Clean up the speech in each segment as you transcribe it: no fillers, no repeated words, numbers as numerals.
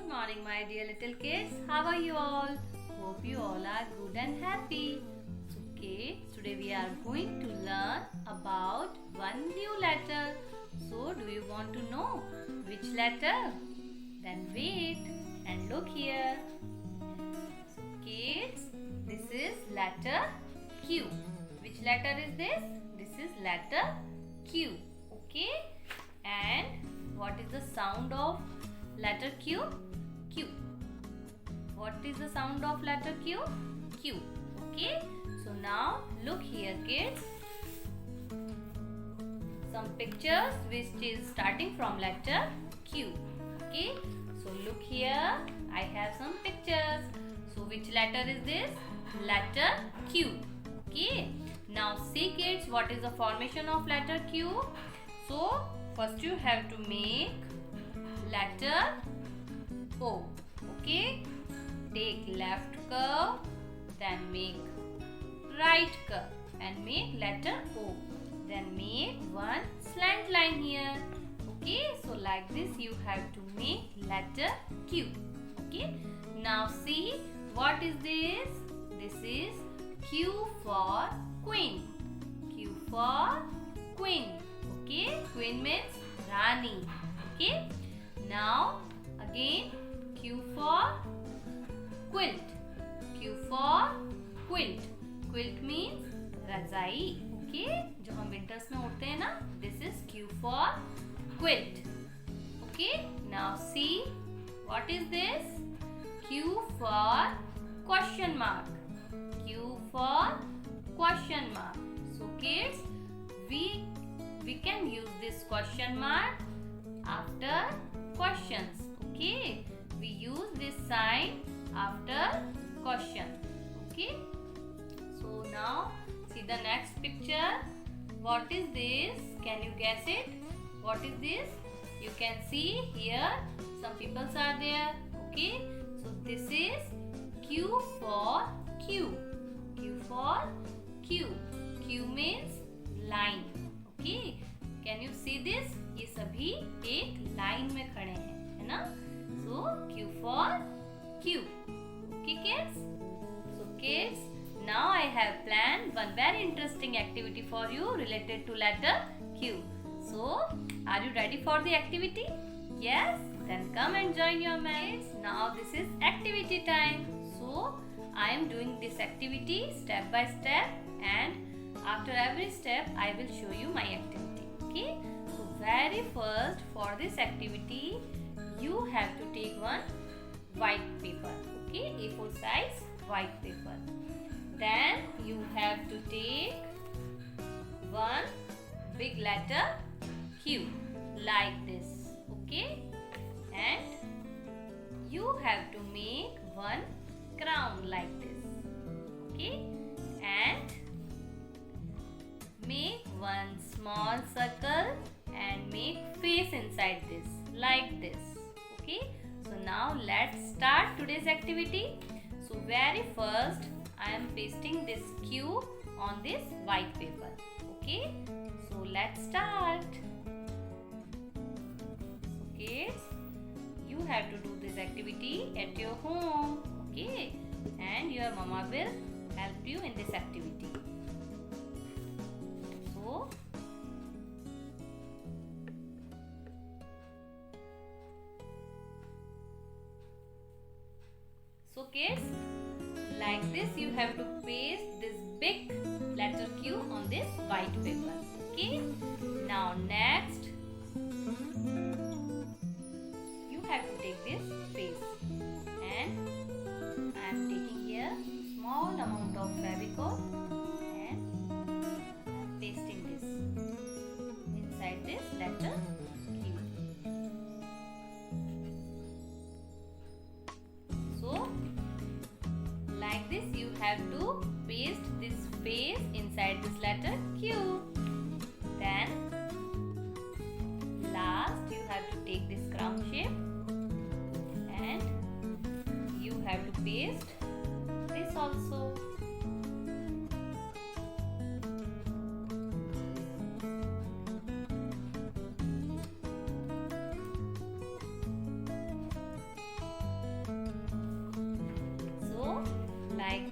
Good morning, my dear little kids. How are you all? Hope you all are good and happy. So, kids, today we are going to learn about one new letter. So, do you want to know which letter? Then wait and look here. So, kids, this is letter Q. Which letter is this? This is letter Q. Okay? And what is the sound of letter Q? Q. What is the sound of letter Q? Q. Okay? So now look here, kids. Some pictures which is starting from letter Q. Okay? So look here. I have some pictures. So which letter is this? Letter Q. Okay? Now see, kids, what is the formation of letter Q? So first you have to make letter O. Okay? Take left curve, then make right curve and make letter O. Then make one slant line here. Okay? So like this you have to make letter Q. Okay? Now see, what is this? This is Q for Queen. Q for Queen. Okay? Queen means Rani. Okay? Now again Q for quilt. Q for quilt. Quilt means रजाई. Okay? जो हम winters में उड़ते हैं ना, this is Q for quilt. Okay? Now see, what is this? Q for question mark. Q for question mark. So kids, we can use this question mark after questions. Okay? We use this sign after question. Okay? So now see the next picture. What is this? Can you guess it? What is this? You can see here some people are there. Okay? So this is Q for Q. Q for Q. Q means line. Okay? Can you see this? ये सभी एक line में खड़े हैं, है ना? So Q for Q. Okay, kids? So kids, now I have planned one very interesting activity for you related to letter Q. So, are you ready for the activity? Yes? Then come and join your mates. Now this is activity time. So, I am doing this activity step by step, and after every step I will show you my activity. Okay? So very first, for this activity you have to take one white paper. Okay? A4 size white paper. Then you have to take one big letter Q like this. Okay? And you have to make one crown like this. Okay? And make one small circle and make face inside this like this. Okay? So now let's start today's activity. So very first I am pasting this Q on this white paper. Okay? So let's start. So kids, you have to do this activity at your home. Okay? And your mama will help you in this activity. So kids, like this you have to paste this big letter Q on this white paper. Okay? Now next, you have to take this face, and I am taking here small amount of Fevicol and I am pasting this inside this letter Q. So like this you have to paste this face inside this letter Q. Then last you have to take this crown shape and you have to paste this also.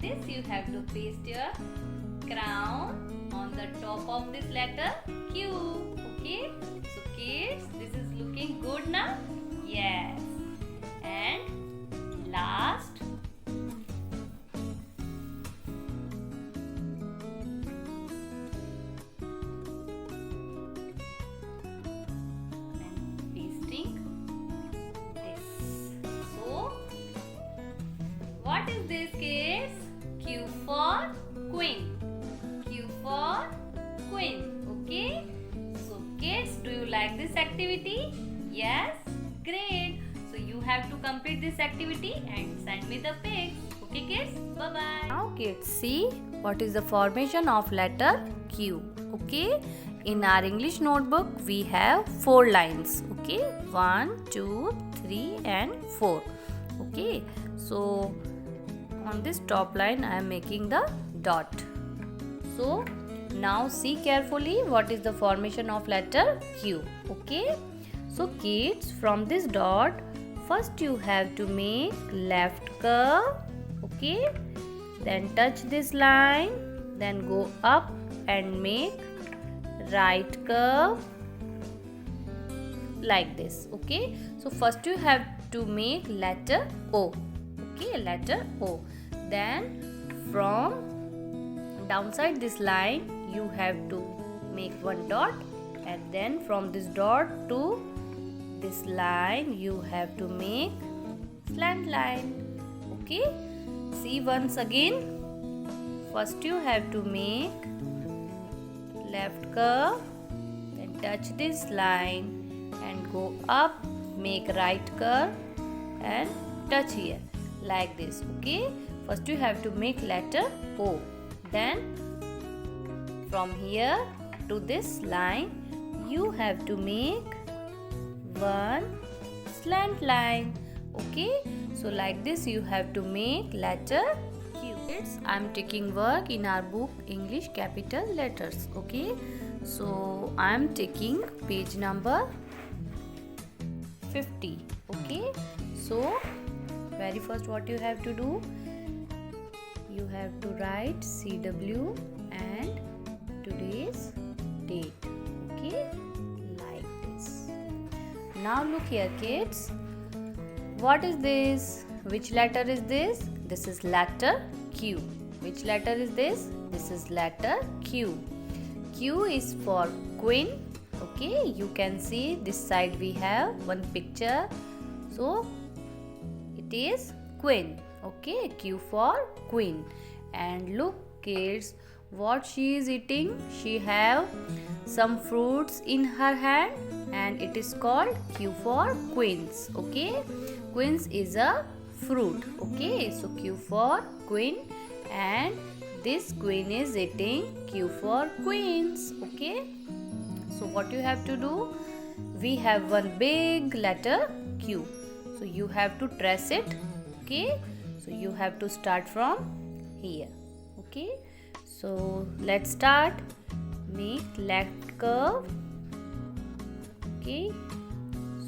this you have to paste your crown on the top of this letter Q. Okay, so kids, this is looking good now. Yes. And last, pasting this. So what is this, kids? Q for queen. Q for queen. Okay. So kids, do you like this activity? Yes? Great. So you have to complete this activity and send me the pics. Okay kids? Bye-bye. Now kids, see what is the formation of letter Q. Okay. In our English notebook, we have 4 lines. Okay. 1, 2, 3 and 4. Okay. So on this top line, I am making the dot. So now see carefully what is the formation of letter Q. Okay. So kids, from this dot, first you have to make left curve. Okay. Then touch this line. Then go up and make right curve like this. Okay. So first you have to make letter O. Okay, letter O. Then from downside this line you have to make one dot, and then from this dot to this line you have to make slant line. Okay, see once again. First you have to make left curve, then touch this line and go up, make right curve and touch here like this. Okay, first you have to make letter O. Then from here to this line you have to make one slant line. Okay, so like this you have to make letter Q. Kids, I am taking work in our book English capital letters. Okay, so I am taking page number 50. Okay, so very first what you have to do, you have to write CW and today's date. Okay, like this. Now look here kids, what is this? Which letter is this? This is letter Q. Which letter is this? This is letter Q. Q is for queen. Okay, you can see this side we have one picture, so it is queen. Okay, Q for queen. And look kids, what she is eating. She have some fruits in her hand and it is called Q for queens. Okay, queens is a fruit. Okay, so Q for queen, and this queen is eating Q for queens. Okay, so what you have to do, we have one big letter Q, so you have to trace it. Okay, so you have to start from here. Okay, so let's start. Make left curve. Okay,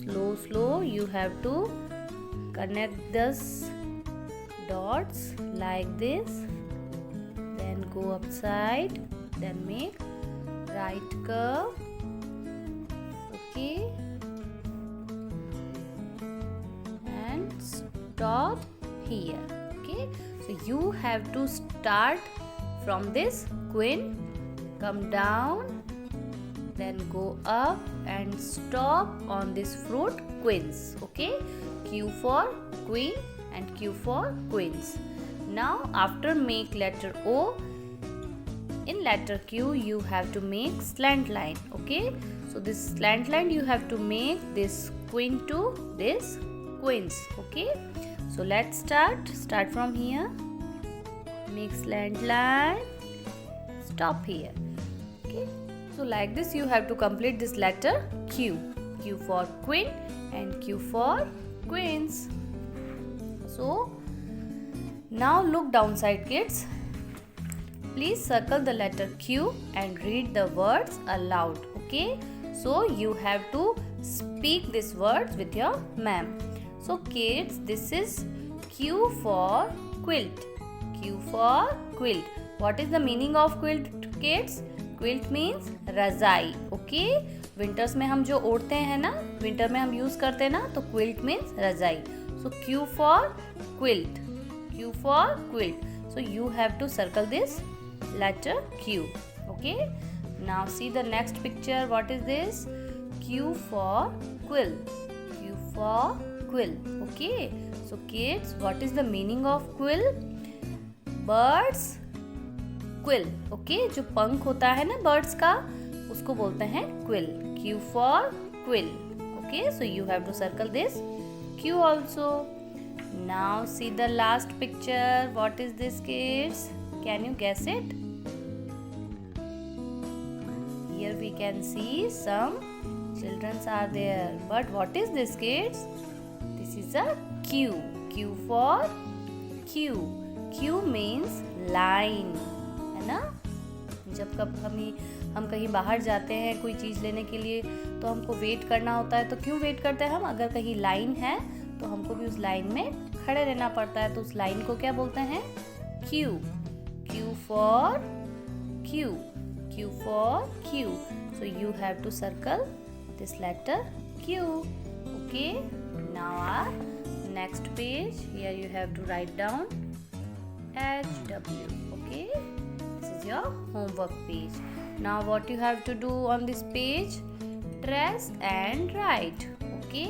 slow you have to connect this dots like this, then go upside, then make right curve. Okay, and stop here. Okay, so you have to start from this queen, come down, then go up and stop on this fruit queens. Okay, Q for queen and Q for queens. Now after make letter O, in letter Q you have to make slant line. Okay, so this slant line you have to make this queen to this queens. Okay, so let's start from here, make slant line, stop here. Okay, so like this you have to complete this letter Q. Q for queen and Q for queens. So now look downside kids. Please circle the letter Q and read the words aloud. Okay, so you have to speak these words with your ma'am. So kids, this is Q for quilt. Q for quilt. What is the meaning of quilt, kids? Quilt means रजाई. Okay? Winters में हम जो ओढ़ते हैं ना, winter में हम use करते हैं ना, तो क्विल्ट मीन्स रजाई. सो Q for quilt. Q for quilt. So you have to circle this letter Q. Okay? Now see the next picture. What is this? Q for quill. Q for quill. Okay? So kids, what is the meaning of quill? Birds quill. Okay? जो पंख होता है ना birds का, उसको बोलते हैं quill. Q for quill. Okay? So you have to circle this Q also. Now see the last picture. What is this, kids? Can you guess it? Here we can see some children are there. But what is this, kids? This is a Q. Q for Q. Q means line. है ना? जब कब हम कहीं बाहर जाते हैं कोई चीज़ लेने के लिए, तो हमको वेट करना होता है. तो क्यों वेट करते हैं हम? अगर कहीं लाइन है तो हमको भी उस लाइन में खड़े रहना पड़ता है. तो उस लाइन को क्या बोलते हैं? Q. Q for Q. Q for Q. So you have to circle this letter Q. Okay. Now our next page. Here you have to write down HW. Okay. This is your homework page. Now what you have to do on this page? Trace and write. Okay.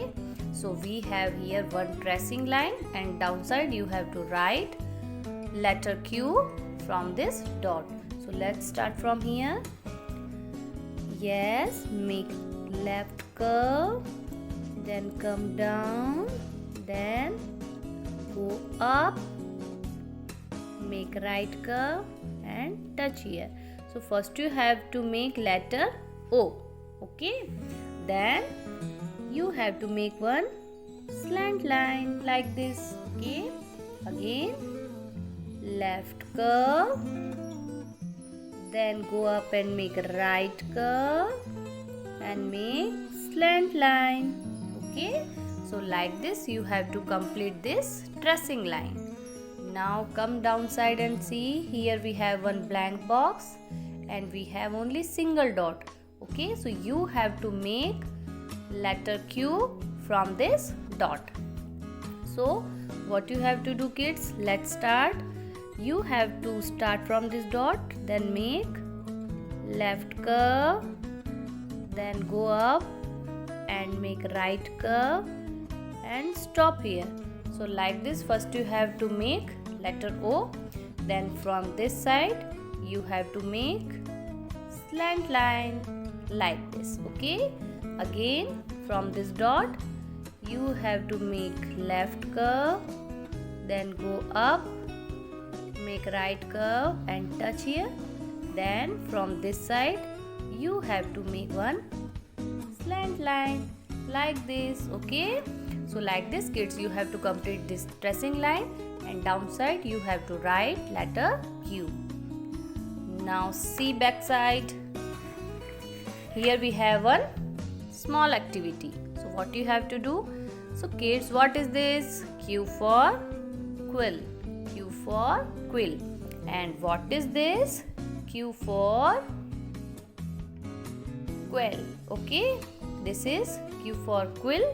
So we have here one tracing line, and downside you have to write letter Q from this dot. So let's start from here. Yes, make left curve, then come down, then go up, make right curve and touch here. So first you have to make letter O. Okay, then you have to make one slant line like this. Okay, again left curve, then go up and make right curve and make slant line. Okay, so like this you have to complete this tracing line. Now come downside and see. Here we have one blank box and we have only single dot. Okay, so you have to make letter Q from this dot. So what you have to do, kids? Let's start. You have to start from this dot, then make left curve, then go up and make right curve and stop here. So like this, first you have to make letter O, then from this side you have to make slant line like this. Okay, again from this dot you have to make left curve, then go up, make right curve and touch here. Then from this side you have to make one slant line like this. Okay, so like this, kids, you have to complete this tracing line, and downside you have to write letter Q. Now see back side. Here we have one small activity. So what you have to do? So kids, what is this? Q for quill. Q for quill. And what is this? Q for quill. Okay, this is Q for quill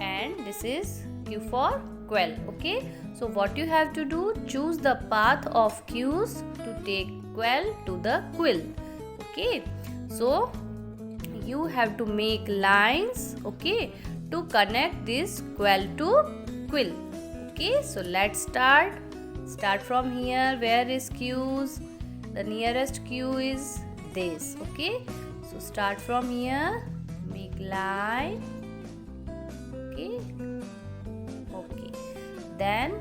and this is Q for quill. Okay, so what you have to do? Choose the path of Q's to take quill to the quill. Okay, so you have to make lines, okay, to connect this quill to quill. Okay, so let's start from here. Where is Q's? The nearest Q is this. Okay, so start from here, make line. Okay, then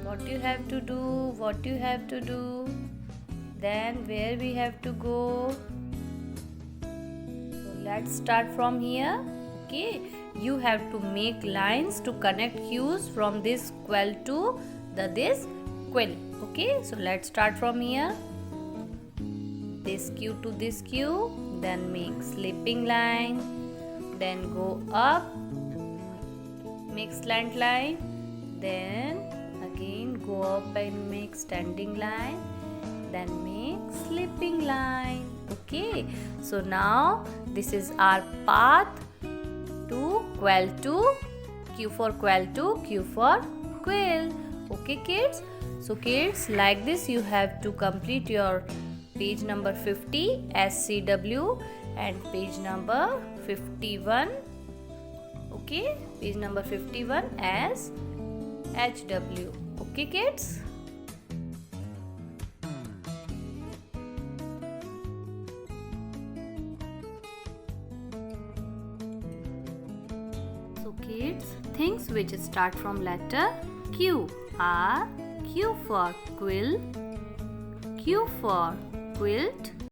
what you have to do, then where we have to go. So let's start from here. Okay, you have to make lines to connect Q's from this quill to this quill. Okay, so let's start from here. This Q to this Q, then make slipping line, then go up, make slant line, then go up and make standing line, then make sleeping line. Okay, so now this is our path to quill 2. Q for quill 2, Q for quill. Okay kids, so kids, like this you have to complete your page number 50 as CW and page number 51. Okay, page number 51 as HW. Okay kids. So kids, things which start from letter Q are Q for quill, Q for quilt,